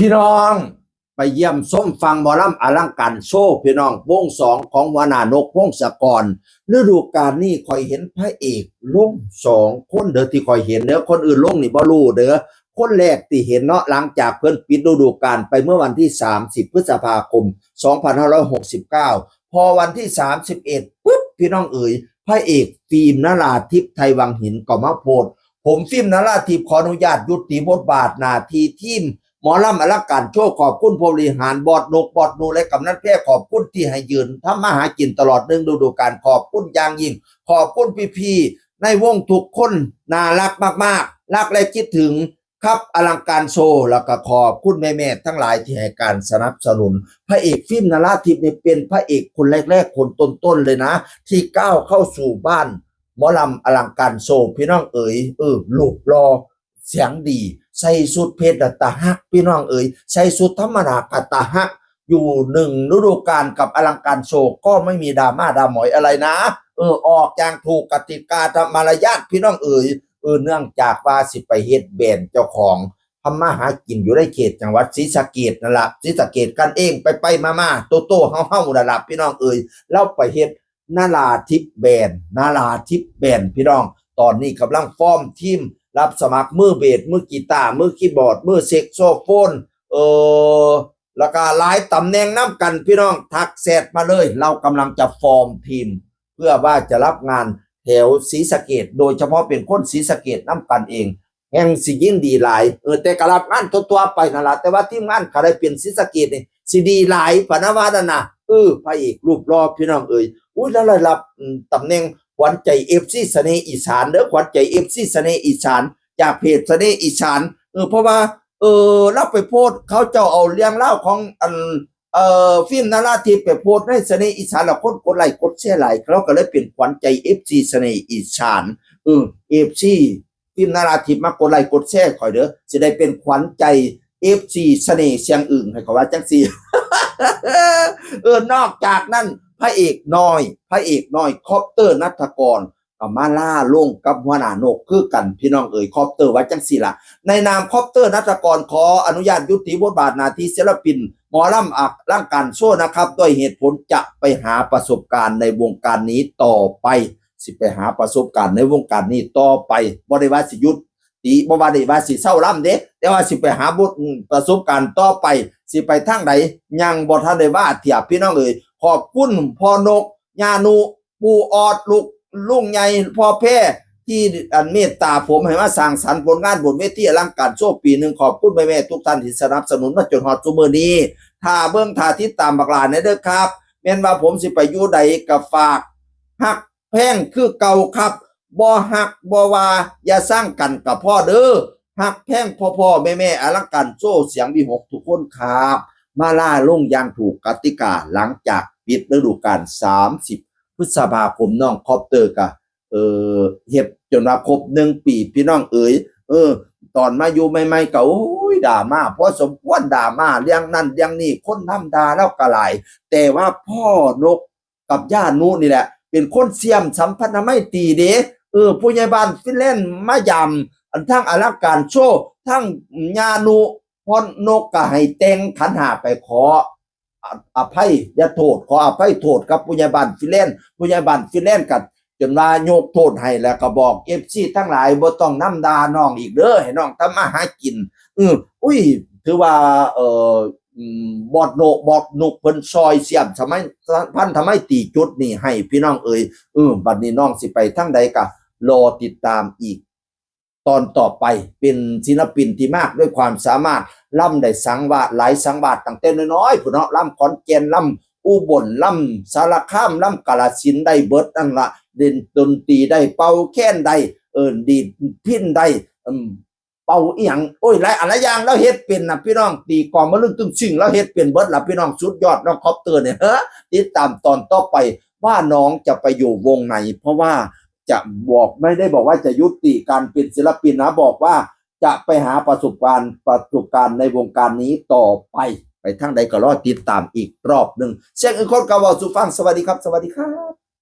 พี่น้องไปเยี่ยมส้มฟังหมอลำอลังการโชว์พี่น้องวงสองของหัวหน้านกพงศกรฤดูกาลนี้คอยเห็นพระเอกลง2 คนเด้อที่คอยเห็นเด้อคนอื่นลงนี่บ่รู้เด้อคนแรกที่เห็นเนาะหลังจากเพิ่นปิดฤดูกาลไปเมื่อวันที่30พฤษภาคม2569พอวันที่31ปุ๊บพี่น้องเอ๋ยพระเอกฟิล์มนราทิพย์ไทยวังหินก็มาโพสต์ผมฟิล์มนราทิพย์ขออนุญาตยุติบทบาทหน้าที่ทีมหมอลำอลังการโชว์ขอบคุณผู้บริหารบอดนกบอดนูและกำนันแพร่ขอบคุณที่ให้ยืนทำมาหากินตลอด1 ฤดูกาลขอบคุณอย่างยิ่งขอบคุณพี่ๆในวงทุกคนน่ารักมากๆรักและคิดถึงครับอลังการโชว์แล้วก็ขอบคุณแม่ๆทั้งหลายที่ให้การสนับสนุนพระเอกฟิล์มนราทิพย์เนี่ยเป็นพระเอกคนแรกๆคนต้นๆเลยนะที่ก้าวเข้าสู่บ้านหมอลำอลังการโชว์พี่น้องเอ๋ยรูปหล่อเสียงดีใส่สุดเพชรตาฮักพี่น้องเอ๋ยใส่สุดธรรมดากตาฮักอยู่1 ฤดูกาลกับอลังการโชว์ก็ไม่มีดราม่าดราหมอยอะไรนะออกอย่างถูกกติกาธรรมารยาทพี่น้องเอ๋ยเนื่องจากว่าสิไปเฮ็ดแบรนด์เจ้าของทำมาหากินอยู่ในเขตจังหวัดศรีสะเกษนั่นล่ะศรีสะเกษกันเองไปมาๆโตๆเฮาๆนั่นล่ะพี่น้องเอ๋ยเราไปเฮ็ดนาราทิพย์แบรนด์นาราทิพย์แบรนด์พี่น้องตอนนี้กำลังฟอร์มทีมรับสมัครมือเบสมือกีตาร์มือคีย์บอร์ดมือแซกโซโฟนแล้วก็หลายตำแหน่งนำกันพี่น้องทักแชทมาเลยเรากำลังจะฟอร์มทีมเพื่อว่าจะรับงานแถวศรีสะเกษโดยเฉพาะเป็นคนศรีสะเกษนำกันเองแห่งสิยิ่งดีหลายแต่ก็รับงานตัวไปนั่นล่ะแต่ว่าทีมงานก็ได้เป็นศรีสะเกษนี่สิดีหลายปานว่านั่นน่ะพระเอกรูปหล่อพี่น้องเอ้ยอุ้ยแล้วได้รับตำแหน่งขวัญใจ FC เสน่ห์อีสานเด้อขวัญใจ FC เสน่ห์อีสานจากเพจเสน่ห์อีสานเพราะว่าเราไปโพสต์เขาเจ้าเอาเรื่องเล่าของฟิล์มนราทิพย์ไปโพสต์ในเสน่ห์อีสานแล้วคนกดไลค์กดแชร์หลายเราก็เลยเป็นขวัญใจ FC เสน่ห์อีสานFC ฟิล์มนราทิพย์มากดไลค์กดแชร์ข่อยเด้อสิได้เป็นขวัญใจ FC เสน่ห์เสียงอึ่งให้เขาว่าจังซี่ นอกจากนั้นพระเอกน้อยคอปเตอร์ณัฐกรกับมาล่าลงกับหัวหน้านกคือกันพี่น้องเอ๋ยคอปเตอร์ว่าจังซี่ล่ะในนามคอปเตอร์ณัฐกรขออนุญาตยุติบทบาทหน้าที่ศิลปินหมอลำอักร่างการโชว์นะครับด้วยเหตุผลจะไปหาประสบการณ์ในวงการนี้ต่อไปสิไปหาประสบการณ์ในวงการนี้ต่อไปบ่ได้ว่าสิหยุดตีบ่ว่าได้ว่าสิเศร้าล่ำเด้แต่ว่าสิไปหาบทประสบการณ์ต่อไปสิไปทางใดยังบ่ทันได้ว่าเทียบพี่น้องเอ๋ยขอบคุณพ่อนกญานุปู่ออดลุงใหญ่พ่อแพ้ที่เมตตาผมให้มาสร้างสรรค์ผลงานบนเวทีอลังการโชว์ปี1ขอบคุณแม่ๆทุกท่านที่สนับสนุนมาจนฮอดซุมื้อนี้ถ้าเบิ่งท่าติดตามบักหลาเด้อครับแม่นว่าผมสิไปอยู่ใดก็ฝากฮักแพงคือเก่าครับบ่ฮักบ่ว่าอย่าสร้างกันกับพ่อเด้อฮักแพงพ่อๆแม่ๆอลังการโชว์เสียงวิหกทุกคนครับมาล่าลงอย่างถูกกติกาหลังจากปิดฤดูกาล30 พฤษภาคมน้องคอปเตอร์ก็เฮ็ดจนว่าครบ1 ปีพี่น้องเอ๋ยตอนมาอยู่ใหม่ๆก็โอ้ยดราม่าพอสมควรดราม่าเรื่องนั้นเรื่องนี้คนทำด่าแล้วก็หลายแต่ว่าพ่อนกกับย่านุนี่แหละเป็นคนเสียมสัมพันธไมตรีเด้ผู้ใหญ่บ้านฟินแลนด์มายำทั้งอลังการโชว์ทั้งย่านุพ่อนกก็ให้แต่งขันหาไปขออภัยอย่าโทษขออภัยโทษกับผู้ใหญ่บ้านฟินแลนด์กันจนว่ายกโทษให้แล้วก็บอก FC ทั้งหลายบ่ต้องนำด่าน้องอีกเด้อให้น้องทำมาหากินอุ้ยถือว่าบอดนุกเพิ่นซอยเสียมสมัยพันทำไมตีจุดนี่ให้พี่น้องเอ่ยบัดนี้น้องสิไปทางใดก็รอติดตามอีกตอนต่อไปเป็นศิลปินที่มากด้วยความสามารถล่ำได้สังวาสหลายสังวาสตั้งแต่น้อยๆพุ่นเนาะล่ำขอนแก่นล่ำอุบลล่ำสารคามล่ำกาฬสินธุ์ได้เบิดนั่นละเล่นดนตรีได้เป่าแค้นได้ดีดพิณได้เป่าอีหยังโอ้ยหลายอะไรอย่างแล้วเฮ็ดเป็นน่ะพี่น้องตีกลองมะลึงตึงซิ่งแล้วเฮ็ดเป็นเบิดล่ะพี่น้องสุดยอดน้องคอปเตอร์เนี่ยติดตามตอนต่อไปว่าน้องจะไปอยู่วงไหนเพราะว่าจะบอกไม่ได้บอกว่าจะยุติการเป็นศิลปินนะบอกว่าจะไปหาประสบการณ์ในวงการนี้ต่อไปทางใดก็รอติดตามอีกรอบนึงเสียงอื่นคนก็เว้าสู่ฟังสวัสดีครับ